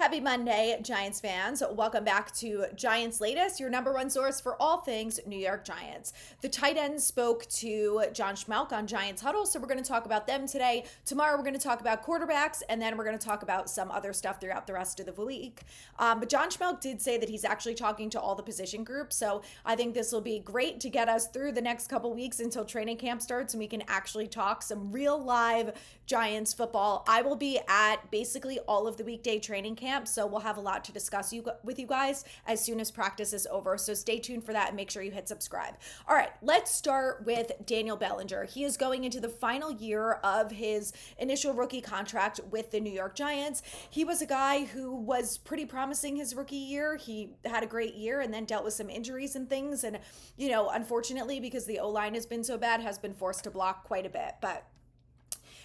Happy Monday, Giants fans. Welcome back to Giants Latest, your number one source for all things New York Giants. The tight ends spoke to John Schmelk on Giants Huddle, so we're going to talk about them today. Tomorrow, we're going to talk about quarterbacks, and then we're going to talk about some other stuff throughout the rest of the week. But John Schmelk did say that he's actually talking to all the position groups, so I think this will be great to get us through the next couple weeks until training camp starts, and we can actually talk some real live Giants football. I will be at basically all of the weekday training camp, so we'll have a lot to discuss with you guys as soon as practice is over. So stay tuned for that and make sure you hit subscribe. All right, let's start with Daniel Bellinger. He is going into the final year of his initial rookie contract with the New York Giants. He was a guy who was pretty promising his rookie year. He had a great year and then dealt with some injuries and things. And, unfortunately, because the O-line has been so bad, has been forced to block quite a bit. But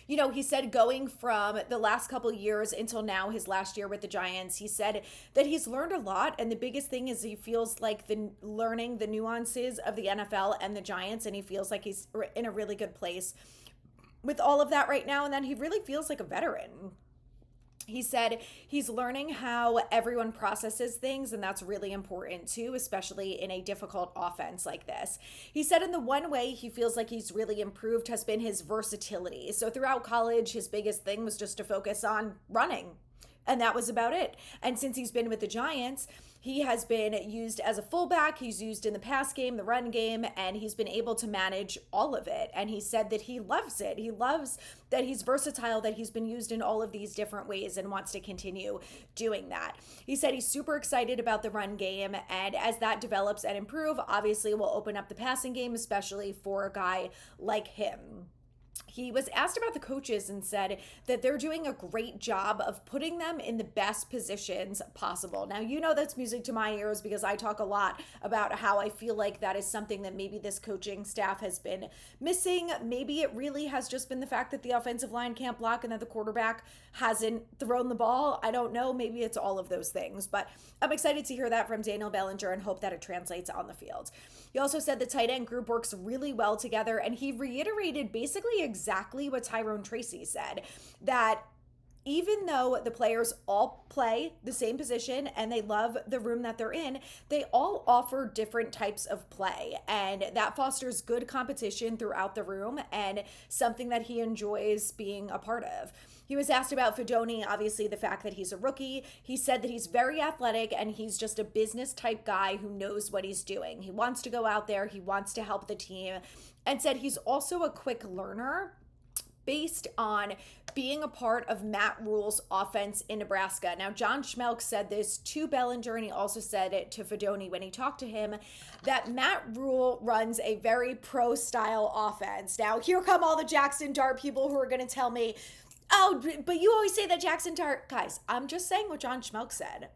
he said going from the last couple of years until now, his last year with the Giants, he said that he's learned a lot. And the biggest thing is he feels like learning the nuances of the NFL and the Giants. And he feels like he's in a really good place with all of that right now. And then he really feels like a veteran. He said he's learning how everyone processes things, and that's really important too, especially in a difficult offense like this. He said in the one way he feels like he's really improved has been his versatility. So throughout college, his biggest thing was just to focus on running. And that was about it. And since he's been with the Giants, he has been used as a fullback. He's used in the pass game, the run game, and he's been able to manage all of it. And he said that he loves it. He loves that he's versatile, that he's been used in all of these different ways and wants to continue doing that. He said he's super excited about the run game. And as that develops and improve, obviously will open up the passing game, especially for a guy like him. He was asked about the coaches and said that they're doing a great job of putting them in the best positions possible. Now, that's music to my ears because I talk a lot about how I feel like that is something that maybe this coaching staff has been missing. Maybe it really has just been the fact that the offensive line can't block and that the quarterback hasn't thrown the ball. I don't know. Maybe it's all of those things, but I'm excited to hear that from Daniel Bellinger and hope that it translates on the field. He also said the tight end group works really well together, and he reiterated basically exactly what Tyrone Tracy said, that even though the players all play the same position and they love the room that they're in, they all offer different types of play. And that fosters good competition throughout the room and something that he enjoys being a part of. He was asked about Fedoni, obviously the fact that he's a rookie. He said that he's very athletic and he's just a business type guy who knows what he's doing. He wants to go out there. He wants to help the team, and said he's also a quick learner based on being a part of Matt Rule's offense in Nebraska. Now, John Schmelk said this to Bellinger, and he also said it to Fedoni when he talked to him, that Matt Rule runs a very pro-style offense. Now, here come all the Jackson Dart people who are going to tell me, oh, but you always say that Jackson Dart. Guys, I'm just saying what John Schmelk said.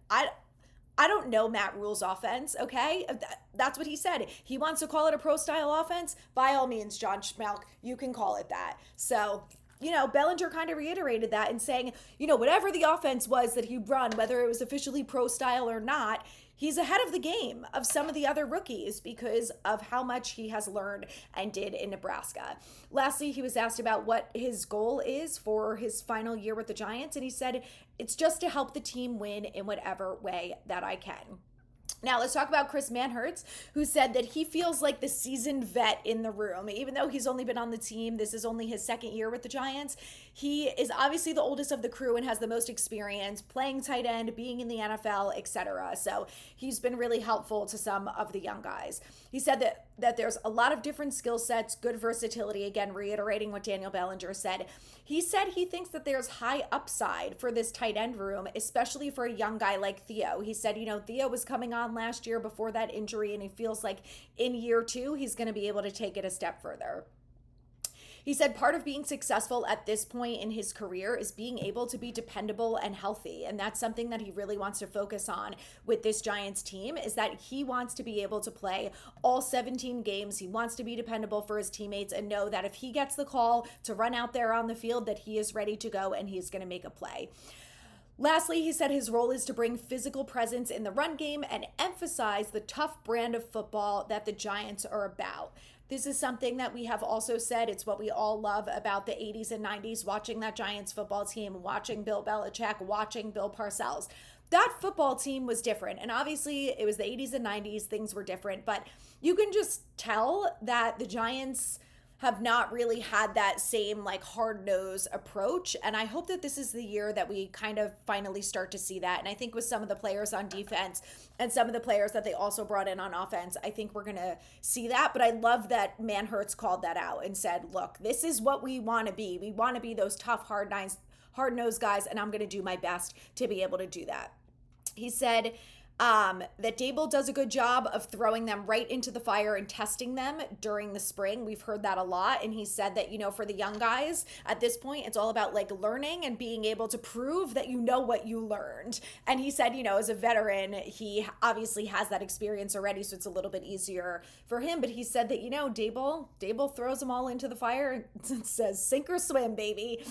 I don't know Matt Rule's offense, okay? That's what he said. He wants to call it a pro-style offense. By all means, John Schmelk, you can call it that. So, Bellinger kind of reiterated that and saying, whatever the offense was that he run, whether it was officially pro-style or not, he's ahead of the game of some of the other rookies because of how much he has learned and did in Nebraska. Lastly, he was asked about what his goal is for his final year with the Giants, and he said, it's just to help the team win in whatever way that I can. Now, let's talk about Chris Manhertz, who said that he feels like the seasoned vet in the room. Even though he's only been on the team, this is only his second year with the Giants. He is obviously the oldest of the crew and has the most experience playing tight end, being in the NFL, etc. So he's been really helpful to some of the young guys. He said that there's a lot of different skill sets, good versatility, again, reiterating what Daniel Bellinger said. He said he thinks that there's high upside for this tight end room, especially for a young guy like Theo. He said, Theo was coming on last year before that injury, and he feels like in year 2, he's going to be able to take it a step further. He said part of being successful at this point in his career is being able to be dependable and healthy. And that's something that he really wants to focus on with this Giants team, is that he wants to be able to play all 17 games. He wants to be dependable for his teammates and know that if he gets the call to run out there on the field, that he is ready to go and he's going to make a play. Lastly, he said his role is to bring physical presence in the run game and emphasize the tough brand of football that the Giants are about. This is something that we have also said. It's what we all love about the 80s and 90s, watching that Giants football team, watching Bill Belichick, watching Bill Parcells. that football team was different. And obviously it was the 80s and 90s, things were different, but you can just tell that the Giants have not really had that same like hard-nosed approach, and I hope that this is the year that we kind of finally start to see that. And I think with some of the players on defense and some of the players that they also brought in on offense, I think we're gonna see that. But I love that Manhertz called that out and said, look, this is what we want to be. We want to be those tough hard-nosed guys, and I'm going to do my best to be able to do that. He said that Dable does a good job of throwing them right into the fire and testing them during the spring. We've heard that a lot. And he said that, for the young guys at this point, it's all about like learning and being able to prove that you know what you learned. And he said, as a veteran, he obviously has that experience already, so it's a little bit easier for him. But he said that, Dable throws them all into the fire and says, sink or swim, baby.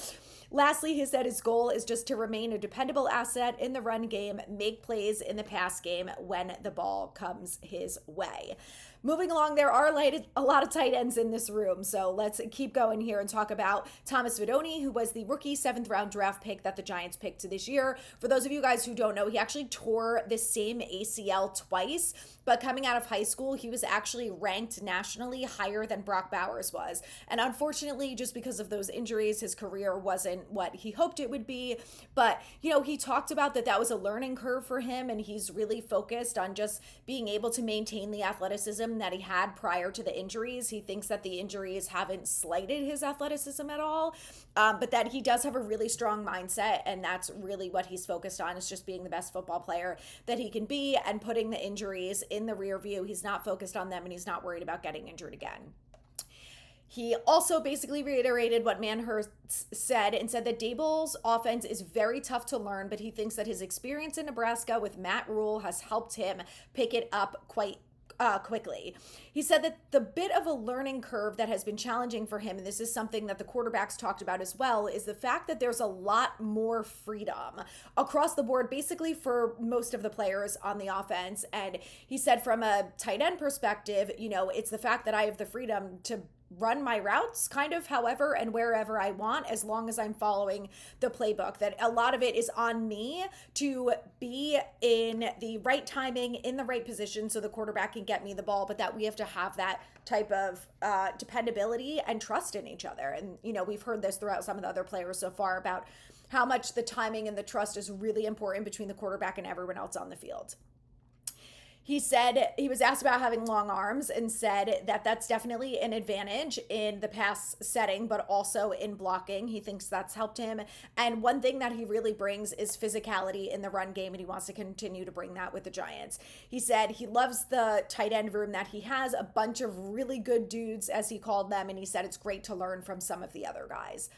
Lastly, he said his goal is just to remain a dependable asset in the run game, make plays in the pass game when the ball comes his way. Moving along, there are a lot of tight ends in this room, so let's keep going here and talk about Thomas Vidoni, who was the rookie 7th-round draft pick that the Giants picked this year. For those of you guys who don't know, he actually tore the same ACL twice, but coming out of high school, he was actually ranked nationally higher than Brock Bowers was. And unfortunately, just because of those injuries, his career wasn't what he hoped it would be. But, he talked about that was a learning curve for him, and he's really focused on just being able to maintain the athleticism that he had prior to the injuries. He thinks that the injuries haven't slighted his athleticism at all, but that he does have a really strong mindset, and that's really what he's focused on, is just being the best football player that he can be and putting the injuries in the rear view. He's not focused on them, and he's not worried about getting injured again. He also basically reiterated what Manhertz said and said that Dable's offense is very tough to learn, but he thinks that his experience in Nebraska with Matt Rule has helped him pick it up quite quickly. He said that the bit of a learning curve that has been challenging for him, and this is something that the quarterbacks talked about as well, is the fact that there's a lot more freedom across the board, basically for most of the players on the offense. And he said from a tight end perspective, it's the fact that I have the freedom to run my routes kind of however and wherever I want, as long as I'm following the playbook. That a lot of it is on me to be in the right timing, in the right position, so the quarterback can get me the ball, but that we have to have that type of dependability and trust in each other. And, we've heard this throughout some of the other players so far about how much the timing and the trust is really important between the quarterback and everyone else on the field. He said he was asked about having long arms and said that that's definitely an advantage in the pass setting, but also in blocking. He thinks that's helped him. And one thing that he really brings is physicality in the run game, and he wants to continue to bring that with the Giants. He said he loves the tight end room that he has, a bunch of really good dudes, as he called them, and he said it's great to learn from some of the other guys.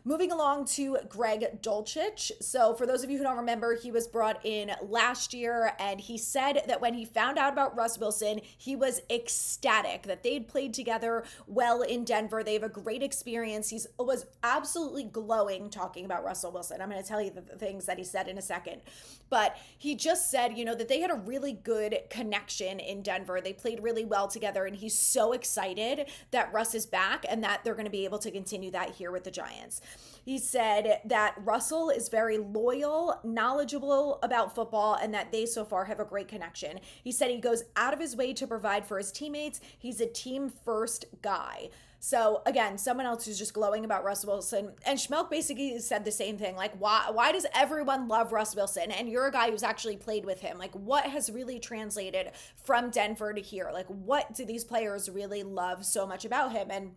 Moving along to Greg Dulcich. So for those of you who don't remember, he was brought in last year, and he said that when he found out about Russ Wilson, he was ecstatic that they'd played together well in Denver. They have a great experience. He was absolutely glowing talking about Russell Wilson. I'm going to tell you the things that he said in a second. But he just said, that they had a really good connection in Denver. They played really well together, and he's so excited that Russ is back and that they're going to be able to continue that here with the Giants. He said that Russell is very loyal, knowledgeable about football, and that they so far have a great connection. He said he goes out of his way to provide for his teammates. He's a team-first guy. So again, someone else who's just glowing about Russ Wilson. And Schmelk basically said the same thing. Like, why does everyone love Russ Wilson? And you're a guy who's actually played with him. Like, what has really translated from Denver to here? Like, what do these players really love so much about him? And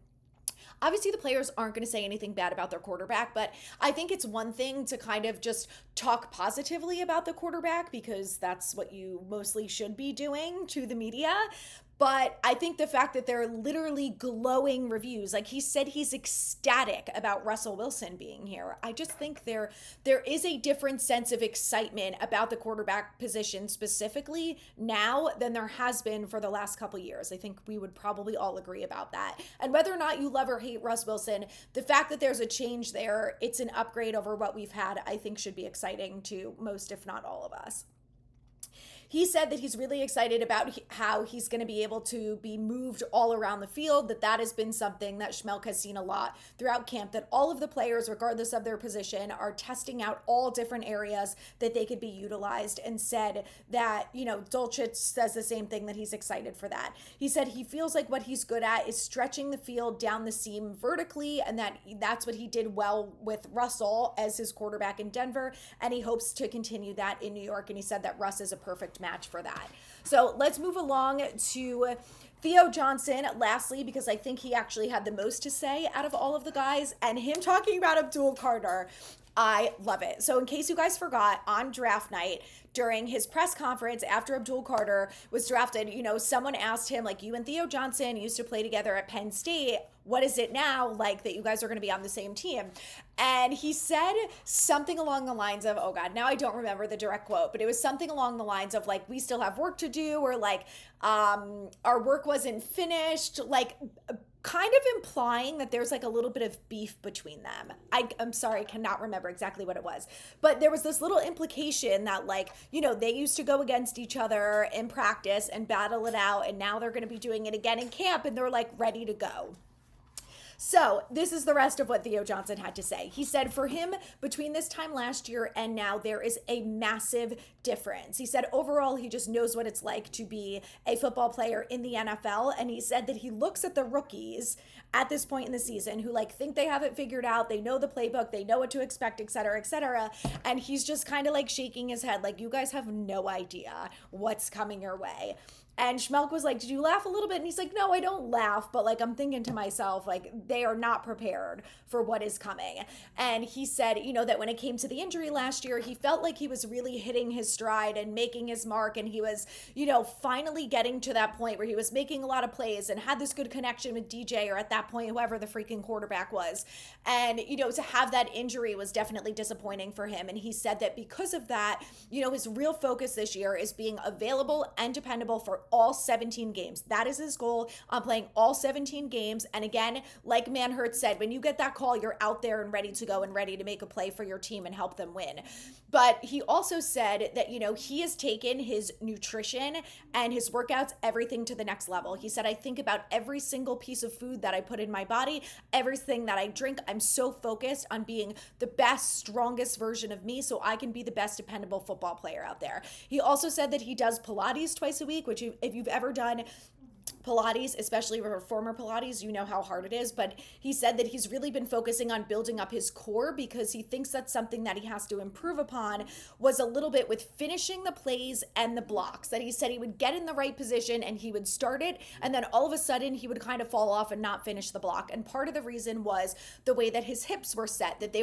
obviously, the players aren't going to say anything bad about their quarterback, but I think it's one thing to kind of just talk positively about the quarterback, because that's what you mostly should be doing to the media. But I think the fact that they're literally glowing reviews, like he said he's ecstatic about Russell Wilson being here. I just think there is a different sense of excitement about the quarterback position specifically now than there has been for the last couple years. I think we would probably all agree about that. And whether or not you love or hate Russ Wilson, the fact that there's a change there, it's an upgrade over what we've had, I think should be exciting to most, if not all of us. he said that he's really excited about how he's going to be able to be moved all around the field, that has been something that Schmelk has seen a lot throughout camp, that all of the players, regardless of their position, are testing out all different areas that they could be utilized, and said that, Dulcich says the same thing, that he's excited for that. He said he feels like what he's good at is stretching the field down the seam vertically, and that's what he did well with Russell as his quarterback in Denver, and he hopes to continue that in New York, and he said that Russ is a perfect match for that. So let's move along to Theo Johnson, lastly, because I think he actually had the most to say out of all of the guys, and him talking about Abdul Carter, I love it. So in case you guys forgot, on draft night, during his press conference after Abdul Carter was drafted, someone asked him, like, you and Theo Johnson used to play together at Penn State. What is it now like that you guys are going to be on the same team? And he said something along the lines of, oh God, now I don't remember the direct quote, but it was something along the lines of, like, we still have work to do, or like, our work wasn't finished, like, kind of implying that there's like a little bit of beef between them. I'm sorry, I cannot remember exactly what it was, but there was this little implication that, like, they used to go against each other in practice and battle it out, and now they're going to be doing it again in camp, and they're like ready to go. So this is the rest of what Theo Johnson had to say. He said for him, between this time last year and now, there is a massive difference. He said overall, he just knows what it's like to be a football player in the NFL. And he said that he looks at the rookies at this point in the season who, like, think they have it figured out. They know the playbook. They know what to expect, et cetera, et cetera. And he's just kind of like shaking his head like, you guys have no idea what's coming your way. And Schmelk was like, did you laugh a little bit? And he's like, no, I don't laugh. But, like, I'm thinking to myself, like, they are not prepared for what is coming. And he said, that when it came to the injury last year, he felt like he was really hitting his stride and making his mark. And he was, finally getting to that point where he was making a lot of plays and had this good connection with DJ, or at that point, whoever the freaking quarterback was. And, to have that injury was definitely disappointing for him. And he said that because of that, his real focus this year is being available and dependable for all 17 games. That is his goal, on playing all 17 games. And again, like Manhurst said, when you get that call, you're out there and ready to go and ready to make a play for your team and help them win. But he also said that, he has taken his nutrition and his workouts, everything to the next level. He said, I think about every single piece of food that I put in my body, everything that I drink. I'm so focused on being the best, strongest version of me so I can be the best dependable football player out there. He also said that he does Pilates twice a week, which if you've ever done Pilates, especially reformer Pilates, you know how hard it is. But he said that he's really been focusing on building up his core because he thinks that's something that he has to improve upon, was a little bit with finishing the plays and the blocks. That he said he would get in the right position and he would start it, and then all of a sudden he would kind of fall off and not finish the block. And part of the reason was the way that his hips were set, that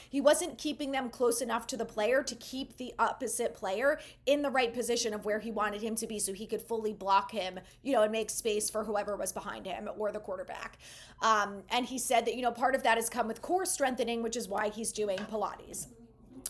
he wasn't keeping them close enough to the player to keep the opposite player in the right position of where he wanted him to be so he could fully block him, and make space for whoever was behind him or the quarterback. And he said that, part of that has come with core strengthening, which is why he's doing Pilates.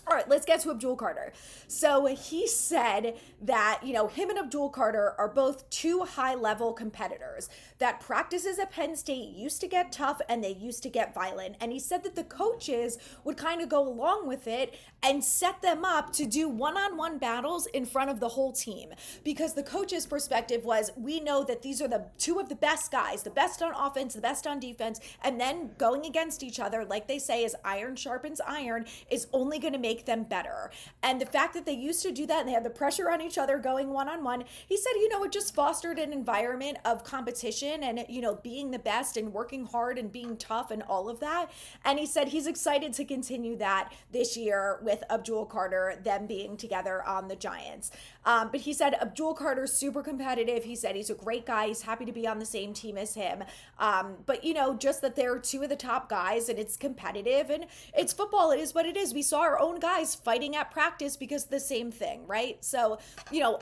All right, let's get to Abdul Carter. So he said that, him and Abdul Carter are both two high-level competitors, that practices at Penn State used to get tough and they used to get violent. And he said that the coaches would kind of go along with it and set them up to do one-on-one battles in front of the whole team. Because the coach's perspective was, we know that these are the two of the best guys, the best on offense, the best on defense, and then going against each other, like they say, is iron sharpens iron, is only going to make them better. And the fact that they used to do that and they had the pressure on each other going one-on-one, he said, it just fostered an environment of competition and, being the best and working hard and being tough and all of that. And he said he's excited to continue that this year with Abdul Carter, them being together on the Giants. But he said Abdul Carter's super competitive. He said he's a great guy. He's happy to be on the same team as him. But, just that they're two of the top guys and it's competitive and it's football. It is what it is. We saw our own guys fighting at practice because of the same thing, right? So,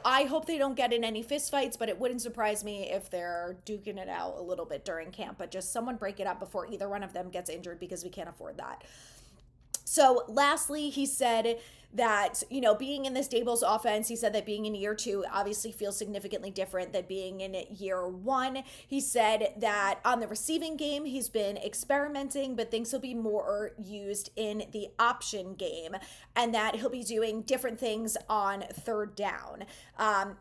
I hope they don't get in any fist fights, but it wouldn't surprise me if they're duking it out a little bit during camp, but just someone break it up before either one of them gets injured because we can't afford that. So lastly, he said that, being in this Daboll's offense, he said that being in year 2 obviously feels significantly different than being in year 1. He said that on the receiving game, he's been experimenting, but thinks he'll be more used in the option game and that he'll be doing different things on third down.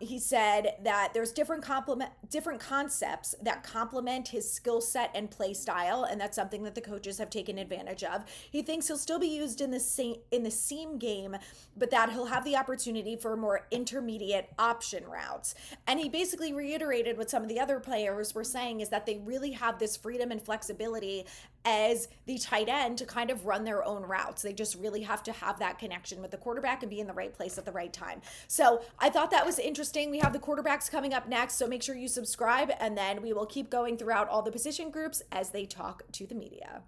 He said that there's different concepts that complement his skill set and play style, and that's something that the coaches have taken advantage of. He thinks he'll still be used in the seam game, but that he'll have the opportunity for more intermediate option routes. And he basically reiterated what some of the other players were saying, is that they really have this freedom and flexibility as the tight end to kind of run their own routes. They just really have to have that connection with the quarterback and be in the right place at the right time. So I thought that was interesting. We have the quarterbacks coming up next, so make sure you subscribe, and then we will keep going throughout all the position groups as they talk to the media.